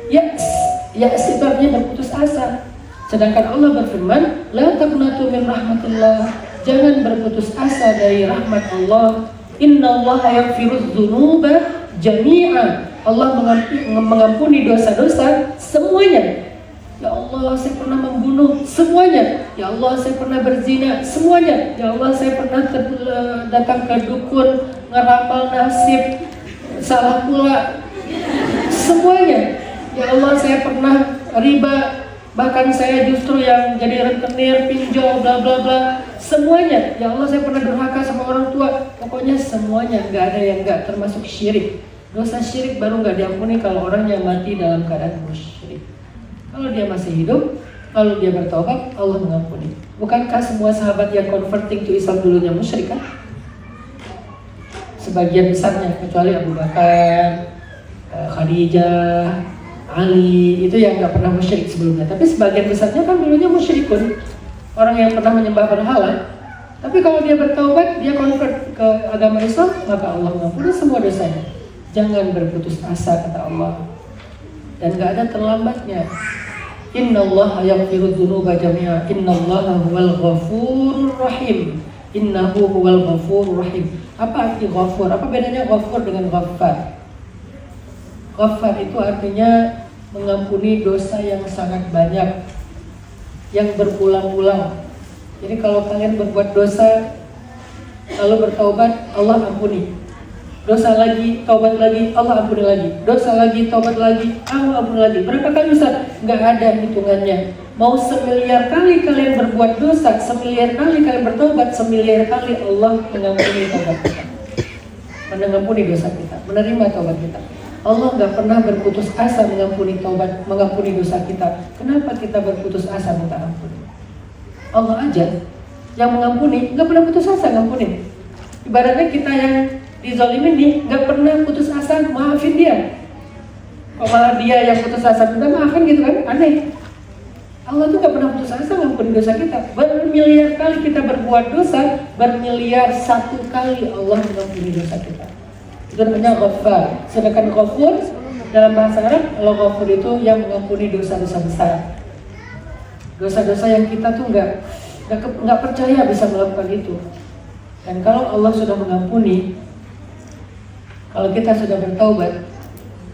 yas itu artinya berputus asa. Sedangkan Allah berfirman, la taqnatu min rahmatillah. Jangan berputus asa dari rahmat Allah. Innallaha yaghfirudz dzunuba jami'a. Allah mengampuni dosa-dosa semuanya. Ya Allah, saya pernah membunuh semuanya. Ya Allah, saya pernah berzina semuanya. Ya Allah, saya pernah datang ke dukun, ngeramal nasib, salah pula semuanya. Ya Allah, saya pernah riba, bahkan saya justru yang jadi rentenir, pinjol, bla bla bla, semuanya. Ya Allah, saya pernah durhaka sama orang tua. Pokoknya semuanya, nggak ada yang nggak, termasuk syirik. Dosa syirik baru nggak diampuni kalau orang yang mati dalam keadaan musyrik. Kalau dia masih hidup, kalau dia bertobat, Allah mengampuni. Bukankah semua sahabat yang converting to Islam dulunya musyrik kan? Sebagian besarnya, kecuali Abu Bakar, Khadijah, Ali, itu yang nggak pernah musyrik sebelumnya. Tapi sebagian besarnya kan dulunya musyrikun, orang yang pernah menyembah berhala. Tapi kalau dia bertaubat, dia convert ke agama Islam, maka Allah mengampuni semua dosanya. Jangan berputus asa, kata Allah. Dan nggak ada terlambatnya. Innallaha yaghfirudz dzunuba jami'a. Innallaha huwal ghafurur rahim. Innahu huwal ghafurur rahim. Apa arti ghafur? Apa bedanya ghafur dengan ghaffar? Ghaffar itu artinya mengampuni dosa yang sangat banyak, yang berulang-ulang. Jadi kalau kalian berbuat dosa lalu bertaubat, Allah ampuni. Dosa lagi, taubat lagi, Allah ampuni lagi. Dosa lagi, taubat lagi, Allah ampuni lagi. Berapa kali Ustaz? Nggak ada hitungannya. Mau 1.000.000 kali kalian berbuat dosa, 1.000.000 kali kalian bertaubat, 1.000.000 kali Allah mengampuni taubat kita, mengampuni dosa kita, menerima taubat kita. Allah nggak pernah berputus asa mengampuni taubat, mengampuni dosa kita. Kenapa kita berputus asa minta ampun? Allah aja yang mengampuni, nggak pernah putus asa ngampuni. Ibaratnya kita yang dizalimin nih, nggak pernah putus asa maafin dia. Kok malah dia yang putus asa minta maafin gitu kan? Aneh. Allah tuh nggak pernah putus asa ngampuni dosa kita. Bermiliar kali kita berbuat dosa, bermiliar satu kali Allah mengampuni dosa kita. Itu namanya Ghaffar. Sedangkan Ghafur dalam bahasa Arab, kalau Ghafur itu yang mengampuni dosa-dosa besar. Dosa-dosa yang kita tuh nggak percaya bisa melakukan itu. Dan kalau Allah sudah mengampuni, kalau kita sudah bertaubat,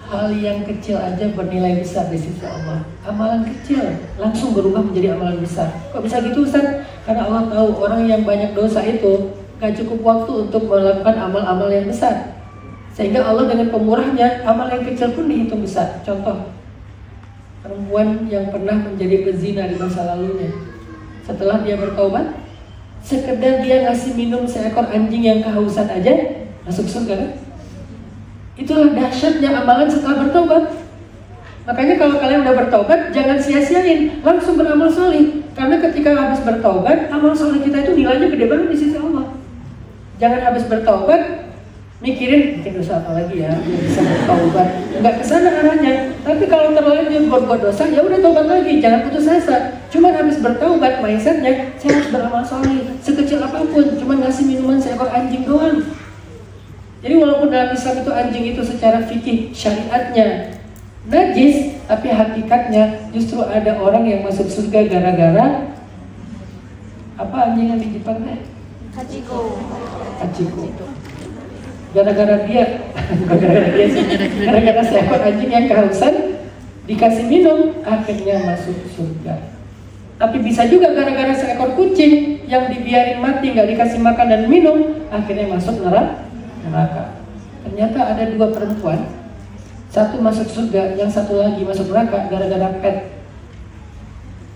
hal yang kecil aja bernilai besar di sisi Allah. Amalan kecil langsung berubah menjadi amalan besar. Kok bisa gitu Ustaz? Karena Allah tahu orang yang banyak dosa itu gak cukup waktu untuk melakukan amal-amal yang besar. Sehingga Allah dengan pemurahnya, amal yang kecil pun dihitung besar. Contoh, perempuan yang pernah menjadi pezina di masa lalunya, setelah dia bertaubat, Sekedar dia ngasih minum seekor anjing yang kehausan aja masuk surga kan? Itulah dahsyatnya amalan setelah bertobat. Makanya kalau kalian udah bertobat, jangan sia-siain, langsung beramal soleh. Karena ketika habis bertobat, amal soleh kita itu nilainya gede banget di sisi Allah. Jangan habis bertobat mikirin bikin dosa apa lagi ya, biar bisa bertobat. Nggak kesana arahnya. Tapi kalau terlanjur berbuat dosa, ya udah tobat lagi, jangan putus asa. Cuman habis bertobat, mindsetnya saya harus beramal soleh, sekecil apapun. Cuman ngasih minuman seekor anjing doang. Jadi walaupun dalam Islam itu anjing itu secara fikih syariatnya najis, tapi hakikatnya justru ada orang yang masuk surga gara-gara apa anjing yang di Jepang teh? Hachiko. Gara-gara dia, gara-gara dia sih, gara-gara seekor anjing yang kehausan dikasih minum, akhirnya masuk surga. Tapi bisa juga gara-gara seekor kucing yang dibiarin mati, nggak dikasih makan dan minum, akhirnya masuk neraka. Ternyata ada dua perempuan, satu masuk surga, yang satu lagi masuk neraka gara-gara pet,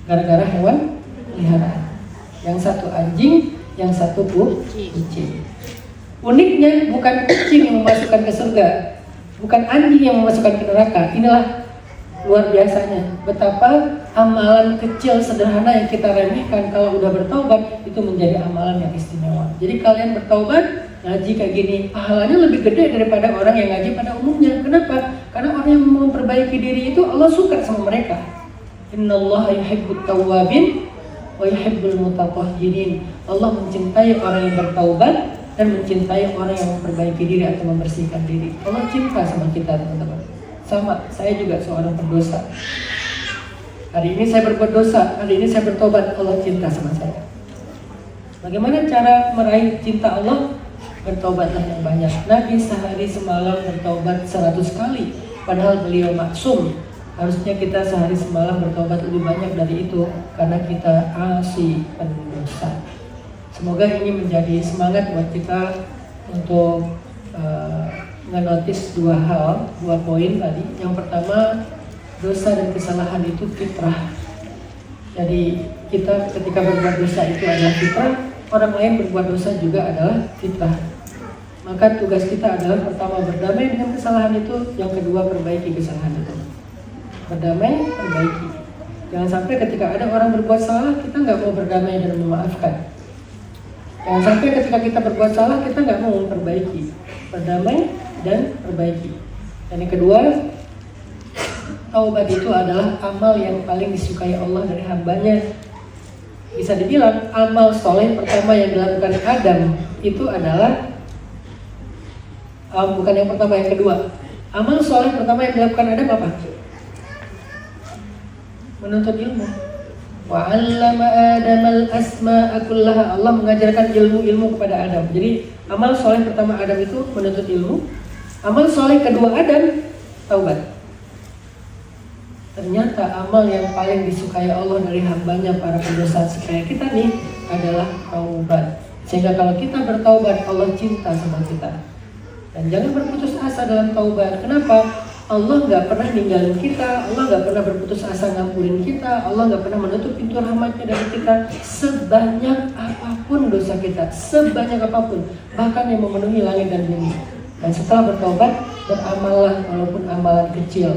gara-gara hewan peliharaan. Yang satu anjing, yang satu kucing. Uniknya bukan kucing yang memasukkan ke surga, bukan anjing yang memasukkan ke neraka. Inilah luar biasanya betapa amalan kecil sederhana yang kita remehkan kalau udah bertaubat itu menjadi amalan yang istimewa. Jadi kalian bertaubat, ngaji kayak gini, pahalanya lebih gede daripada orang yang ngaji pada umumnya. Kenapa? Karena orang yang memperbaiki diri itu Allah suka sama mereka. Innallaha yuhibbut tawwabin wa yuhibbul mutatahhirin. Allah mencintai orang yang bertaubat dan mencintai orang yang memperbaiki diri atau membersihkan diri. Allah cinta sama kita, teman-teman. Sama, saya juga seorang pendosa. Hari ini saya berbuat dosa, hari ini saya bertobat, Allah cinta sama saya. Bagaimana cara meraih cinta Allah? Bertobatlah yang banyak. Nabi sehari semalam bertobat 100 kali, padahal beliau maksum. Harusnya kita sehari semalam bertobat lebih banyak dari itu, karena kita asli pendosa. Semoga ini menjadi semangat buat kita untuk menotis dua poin tadi. Yang pertama, dosa dan kesalahan itu fitrah. Jadi kita ketika berbuat dosa itu adalah fitrah, orang lain berbuat dosa juga adalah fitrah. Maka tugas kita adalah pertama berdamai dengan kesalahan itu, yang kedua perbaiki kesalahan itu. Berdamai, perbaiki. Jangan sampai ketika ada orang berbuat salah, kita nggak mau berdamai dan memaafkan. Jangan sampai ketika kita berbuat salah, kita nggak mau memperbaiki. Berdamai dan perbaiki. Dan yang kedua, taubat itu adalah amal yang paling disukai Allah dari hambanya. Bisa dibilang amal soleh pertama yang dilakukan Adam itu adalah bukan yang pertama, yang kedua. Amal soleh pertama yang dilakukan Adam apa? Menuntut ilmu. Wa 'allama Adamal asma'a kullaha. Allah mengajarkan ilmu kepada Adam. Jadi amal soleh pertama Adam itu menuntut ilmu. Amal soleh kedua Adam taubat. Ternyata amal yang paling disukai Allah dari hambanya para pendosa sekaya kita nih adalah taubat. Sehingga kalau kita bertaubat, Allah cinta sama kita. Dan jangan berputus asa dalam taubat. Kenapa? Allah nggak pernah ninggalin kita, Allah nggak pernah berputus asa ngampunin kita, Allah nggak pernah menutup pintu rahmatnya dari kita. Sebanyak apapun dosa kita, sebanyak apapun, bahkan yang memenuhi langit dan bumi. Dan setelah bertaubat, beramallah walaupun amalan kecil.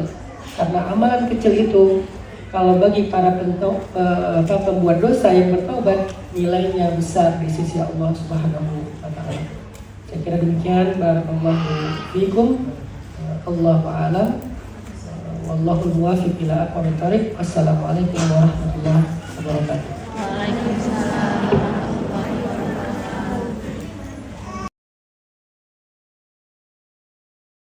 Karena amalan kecil itu, kalau bagi para pembuat dosa yang bertaubat, nilainya besar di sisi Allah Subhanahu wa Ta'ala. Saya kira demikian. Barakallahu fiikum. Allahu a'lam. Wallahu muwaffiq ila aqwamit thoriq. Assalamualaikum warahmatullahi wabarakatuh.